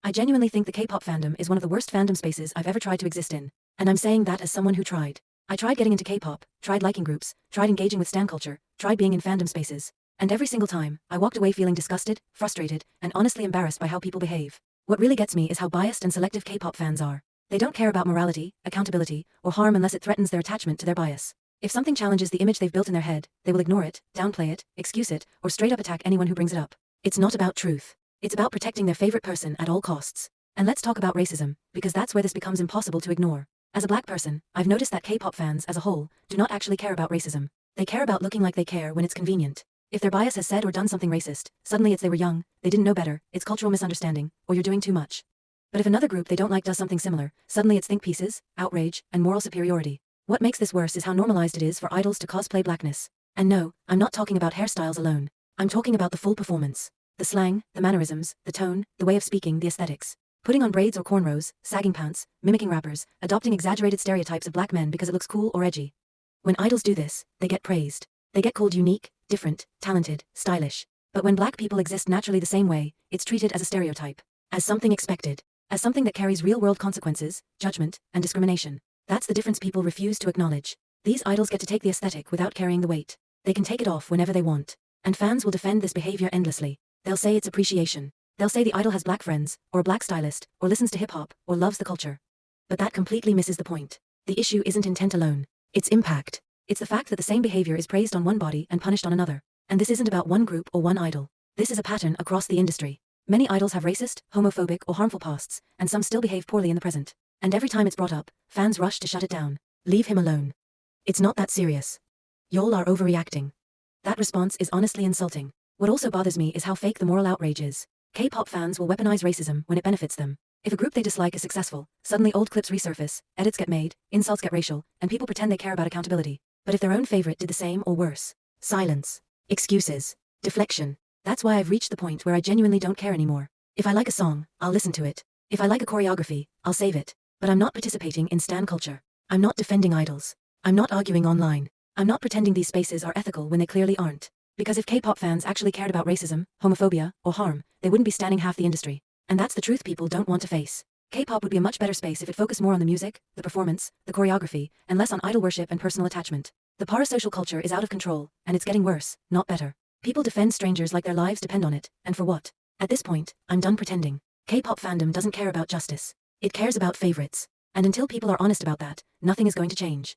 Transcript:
I genuinely think the K-pop fandom is one of the worst fandom spaces I've ever tried to exist in. And I'm saying that as someone who tried. I tried getting into K-pop, tried liking groups, tried engaging with stan culture, tried being in fandom spaces. And every single time, I walked away feeling disgusted, frustrated, and honestly embarrassed by how people behave. What really gets me is how biased and selective K-pop fans are. They don't care about morality, accountability, or harm unless it threatens their attachment to their bias. If something challenges the image they've built in their head, they will ignore it, downplay it, excuse it, or straight up attack anyone who brings it up. It's not about truth. It's about protecting their favorite person at all costs. And let's talk about racism, because that's where this becomes impossible to ignore. As a black person, I've noticed that K-pop fans, as a whole, do not actually care about racism. They care about looking like they care when it's convenient. If their bias has said or done something racist, suddenly it's they were young, they didn't know better, it's cultural misunderstanding, or you're doing too much. But if another group they don't like does something similar, suddenly it's think pieces, outrage, and moral superiority. What makes this worse is how normalized it is for idols to cosplay blackness. And no, I'm not talking about hairstyles alone. I'm talking about the full performance. The slang, the mannerisms, the tone, the way of speaking, the aesthetics. Putting on braids or cornrows, sagging pants, mimicking rappers, adopting exaggerated stereotypes of black men because it looks cool or edgy. When idols do this, they get praised. They get called unique, different, talented, stylish. But when black people exist naturally the same way, it's treated as a stereotype. As something expected. As something that carries real-world consequences, judgment, and discrimination. That's the difference people refuse to acknowledge. These idols get to take the aesthetic without carrying the weight. They can take it off whenever they want. And fans will defend this behavior endlessly. They'll say it's appreciation. They'll say the idol has black friends, or a black stylist, or listens to hip-hop, or loves the culture. But that completely misses the point. The issue isn't intent alone. It's impact. It's the fact that the same behavior is praised on one body and punished on another. And this isn't about one group or one idol. This is a pattern across the industry. Many idols have racist, homophobic, or harmful pasts, and some still behave poorly in the present. And every time it's brought up, fans rush to shut it down. Leave him alone. It's not that serious. Y'all are overreacting. That response is honestly insulting. What also bothers me is how fake the moral outrage is. K-pop fans will weaponize racism when it benefits them. If a group they dislike is successful, suddenly old clips resurface, edits get made, insults get racial, and people pretend they care about accountability. But if their own favorite did the same or worse, silence, excuses, deflection. That's why I've reached the point where I genuinely don't care anymore. If I like a song, I'll listen to it. If I like a choreography, I'll save it. But I'm not participating in stan culture. I'm not defending idols. I'm not arguing online. I'm not pretending these spaces are ethical when they clearly aren't. Because if K-pop fans actually cared about racism, homophobia, or harm, they wouldn't be standing half the industry. And that's the truth people don't want to face. K-pop would be a much better space if it focused more on the music, the performance, the choreography, and less on idol worship and personal attachment. The parasocial culture is out of control, and it's getting worse, not better. People defend strangers like their lives depend on it, and for what? At this point, I'm done pretending. K-pop fandom doesn't care about justice. It cares about favorites. And until people are honest about that, nothing is going to change.